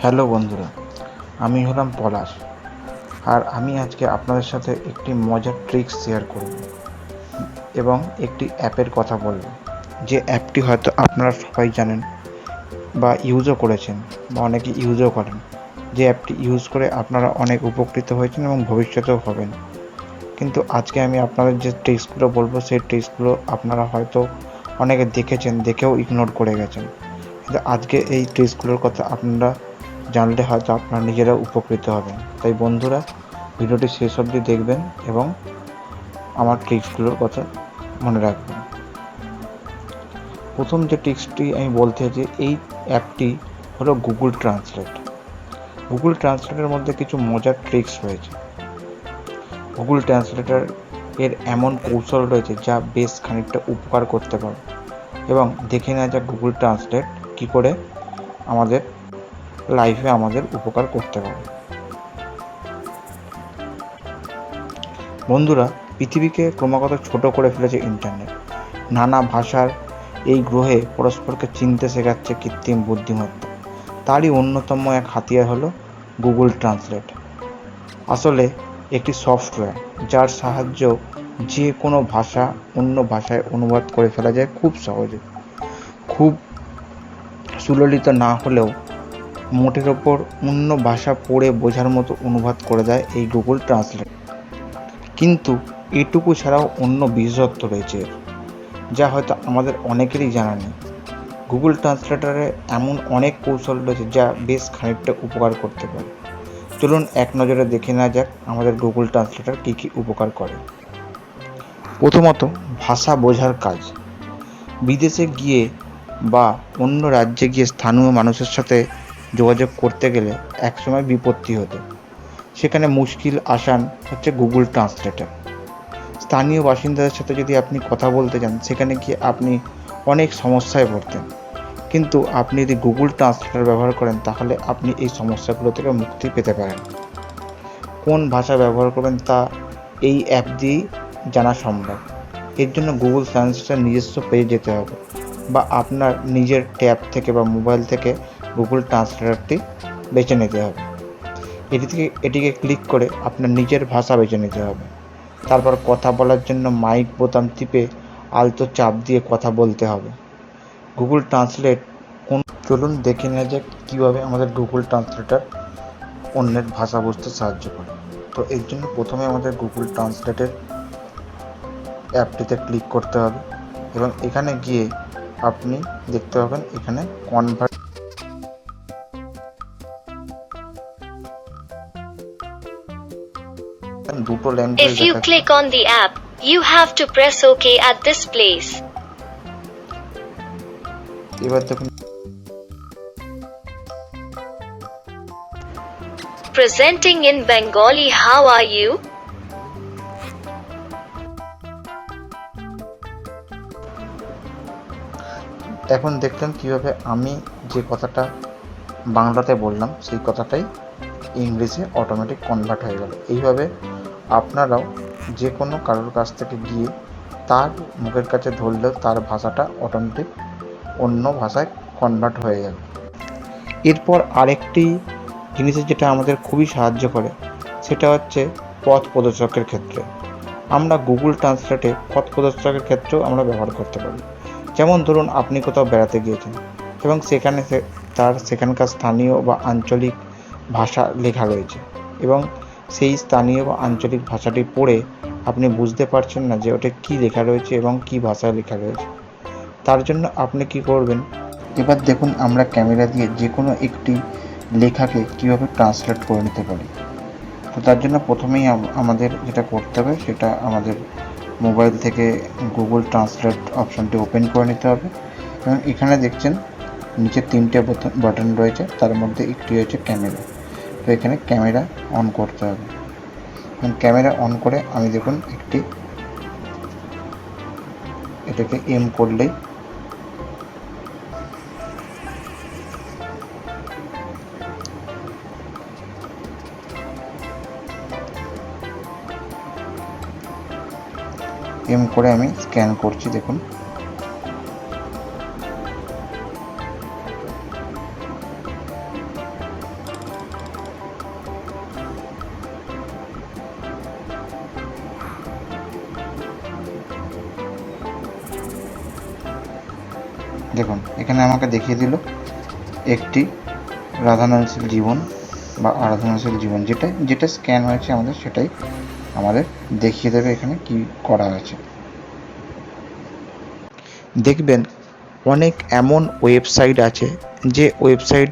Hello বন্ধুরা, আমি হলাম পলাশ। আর আমি আজকে আপনাদের সাথে একটি মজার ট্রিক্স শেয়ার করব এবং একটি অ্যাপের কথা বলব, যে অ্যাপটি হয়তো আপনারা সবাই জানেন বা ইউজও করেছেন বা অনেকে ইউজও করেন। যে অ্যাপটি ইউজ করে আপনারা অনেক উপকৃত হয়েছেন এবং ভবিষ্যতেও হবেন। কিন্তু আজকে আমি আপনাদের যে ট্রিক্সগুলো বলবো, সেই ট্রিক্সগুলো আপনারা হয়তো অনেকে দেখেছেন, দেখেও ইগনোর করে গেছেন। কিন্তু আজকে এই ট্রিক্সগুলোর কথা আপনারা জানলে হয়তো আপনারা নিজেরাও উপকৃত হবেন। তাই বন্ধুরা, ভিডিওটি শেষ অবধি দেখবেন এবং আমার ট্রিক্সগুলোর কথা মনে রাখবেন। প্রথম যে ট্রিক্সটি আমি বলতে চাই, এই অ্যাপটি হলো গুগল ট্রান্সলেট। গুগল ট্রান্সলেটের মধ্যে কিছু মজার ট্রিক্স রয়েছে। গুগল ট্রান্সলেটর এর এমন কৌশল রয়েছে যা বেশ খানিকটা উপকার করতে পারে। এবং দেখে নেওয়া যাক গুগল ট্রান্সলেট কী করে আমাদের লাইফে আমাদের উপকার করতে পারে। বন্ধুরা, পৃথিবীকে ক্রমাগত ছোট করে ফেলেছে ইন্টারনেট। নানা ভাষার এই গ্রহে পরস্পরকে চিনতে শেখাচ্ছে কৃত্রিম বুদ্ধিমত্তা। তারই অন্যতম এক হাতিয়ার হলো গুগল ট্রান্সলেট। আসলে একটি সফটওয়্যার যার সাহায্য যে কোনো ভাষা অন্য ভাষায় অনুবাদ করে ফেলা যায় খুব সহজে। খুব সুললিত না হলেও মোটের ওপর অন্য ভাষা পড়ে বোঝার মতো অনুবাদ করে দেয় এই গুগল ট্রান্সলেট। কিন্তু এটুকু ছাড়াও অন্য বিশেষত্ব রয়েছে, যা হয়তো আমাদের অনেকেরই জানা নেই। গুগল ট্রান্সলেটরে এমন অনেক কৌশল রয়েছে যা বেশ খানিকটা উপকার করতে পারে। চলুন এক নজরে দেখে নেওয়া যাক আমাদের গুগল ট্রান্সলেটর কী কী উপকার করে। প্রথমত, ভাষা বোঝার কাজ। বিদেশে গিয়ে বা অন্য রাজ্যে গিয়ে স্থানীয় মানুষের সাথে যোগাযোগ করতে গেলে একসময় বিপত্তি হতো। সেখানে মুশকিল আসান হচ্ছে গুগল ট্রান্সলেটর। স্থানীয় বাসিন্দাদের সাথে যদি আপনি কথা বলতে চান, সেখানে গিয়ে আপনি অনেক সমস্যায় পড়তেন। কিন্তু আপনি যদি গুগল ট্রান্সলেটর ব্যবহার করেন, তাহলে আপনি এই সমস্যাগুলো থেকে মুক্তি পেতে পারেন। কোন ভাষা ব্যবহার করবেন তা এই অ্যাপ দিয়েই জানা সম্ভব। এর জন্য গুগল ট্রান্সলেটর নিজস্ব পেজে যেতে হবে, বা আপনার নিজের ট্যাব থেকে বা মোবাইল থেকে গুগল ট্রান্সলেটরটি বেছে নিতে হবে। এটিকে ক্লিক করে আপনার নিজের ভাষা বেছে নিতে হবে। তারপর কথা বলার জন্য মাইক বোতাম টিপে আলতো চাপ দিয়ে কথা বলতে হবে। গুগল ট্রান্সলেট চলুন দেখে নেওয়া যাক কীভাবে আমাদের গুগল ট্রান্সলেটর অন্যের ভাষা বুঝতে সাহায্য করে। তো এর জন্য প্রথমে আমাদের গুগল ট্রান্সলেটের অ্যাপটিতে ক্লিক করতে হবে এবং এখানে গিয়ে আপনি দেখতে পাবেন এখানে কনভার্ট দুটো language If you click on the app, you have to press OK at this place. এবার দেখুন Presenting in Bengali, how are you? এখন দেখলেন কীভাবে আমি যে কথাটা বাংলাতে বললাম সেই কথাটাই ইংলিশে অটোমেটিক কনভার্ট হয়ে গেল। এইভাবে আপনারাও যে কোনো কারোর কাছ থেকে গিয়ে তার মুখের কাছে ধরলেও তার ভাষাটা অটোমেটিক অন্য ভাষায় কনভার্ট হয়ে যাবে। এরপর আরেকটি জিনিসের যেটা আমাদের খুবই সাহায্য করে, সেটা হচ্ছে পথ প্রদর্শকের ক্ষেত্রে। আমরা গুগল ট্রান্সলেটে পথ প্রদর্শকের ক্ষেত্রেও আমরা ব্যবহার করতে পারি। যেমন ধরুন, আপনি কোথাও বেড়াতে গিয়েছেন এবং সেখানে সেখানকার স্থানীয় বা আঞ্চলিক ভাষা লেখা রয়েছে এবং সেই স্থানীয় বা আঞ্চলিক ভাষাটি পড়ে আপনি বুঝতে পারছেন না যে ওটা কী লেখা রয়েছে এবং কী ভাষায় লেখা রয়েছে। তার জন্য আপনি কি করবেন, এবার দেখুন আমরা ক্যামেরা দিয়ে যে কোনো একটি লেখাকে কীভাবে ট্রান্সলেট করে নিতে পারি। তো তার জন্য প্রথমেই আমাদের যেটা করতে হবে, সেটা আমাদের মোবাইল থেকে গুগল ট্রান্সলেট অপশানটি ওপেন করে নিতে হবে এবং এখানে দেখছেন নিচে 3টে বাটন রয়েছে, তার মধ্যে একটি হচ্ছে ক্যামেরা। তো এখানে ক্যামেরা অন করতে হবে এবং ক্যামেরা অন করে আমি দেখুন এটাকে এম করলেই করে আমি স্ক্যান করছি। দেখুন দেখুন এখানে আমাকে দেখিয়ে দিল একটি রাধানাংশের জীবন বা আরাধনাশীল জীবন, যেটা স্ক্যান হয়েছে আমাদের সেটাই আমাদের দেখিয়ে দেবে এখানে কি করা হয়েছে। দেখবেন অনেক এমন ওয়েবসাইট আছে যে ওয়েবসাইট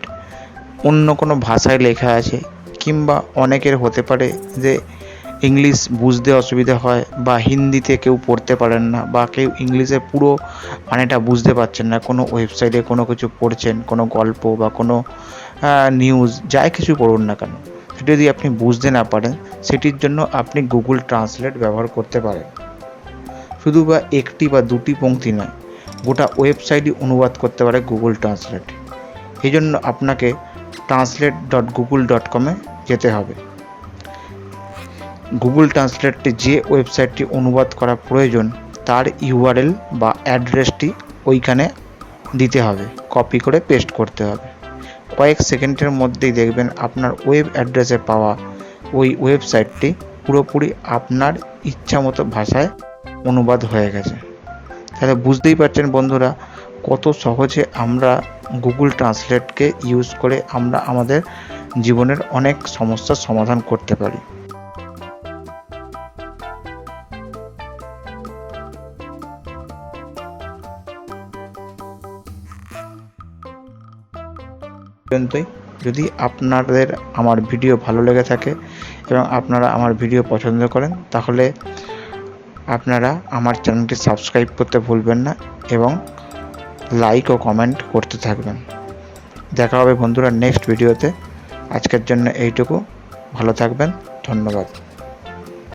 অন্য কোনো ভাষায় লেখা আছে, কিংবা অনেকের হতে পারে যে ইংলিশ বুঝতে অসুবিধা হয় বা হিন্দিতে কেউ পড়তে পারেন না বা কেউ ইংলিশে পুরো মানেটা বুঝতে পারছেন না। কোনো ওয়েবসাইটে কোনো কিছু পড়ছেন, কোনো গল্প বা কোনো নিউজ যাই কিছু পড়ুন না কেন, সেটা যদি আপনি বুঝতে না পারেন সেটির জন্য আপনি গুগল ট্রান্সলেট ব্যবহার করতে পারেন। শুধু বা একটি বা দুটি পংক্তি নয়, গোটা ওয়েবসাইটই অনুবাদ করতে পারে গুগল ট্রান্সলেট। এই জন্য আপনাকে translate.google.com যেতে হবে। গুগল ট্রান্সলেটটি যে ওয়েবসাইটটি অনুবাদ করা প্রয়োজন তার ইউআরএল বা অ্যাড্রেসটি ওইখানে দিতে হবে, কপি করে পেস্ট করতে হবে। কয়েক সেকেন্ডের মধ্যেই দেখবেন আপনার ওয়েব অ্যাড্রেসে পাওয়া ওই ওয়েবসাইটটি পুরোপুরি আপনার ইচ্ছামতো ভাষায় অনুবাদ হয়ে গেছে। তাহলে বুঝতেই পারছেন বন্ধুরা কত সহজে আমরা গুগল ট্রান্সলেটকে ইউজ করে আমরা আমাদের জীবনের অনেক সমস্যার সমাধান করতে পারি। পর্যন্তই। যদি আপনাদের আমার ভিডিও ভালো লেগে থাকে এবং আপনারা আমার ভিডিও পছন্দ করেন তাহলে আপনারা আমার চ্যানেলটি সাবস্ক্রাইব করতে ভুলবেন না এবং লাইক ও কমেন্ট করতে থাকবেন। দেখা হবে বন্ধুরা নেক্সট ভিডিওতে। আজকের জন্য এইটুকু। ভালো থাকবেন। ধন্যবাদ।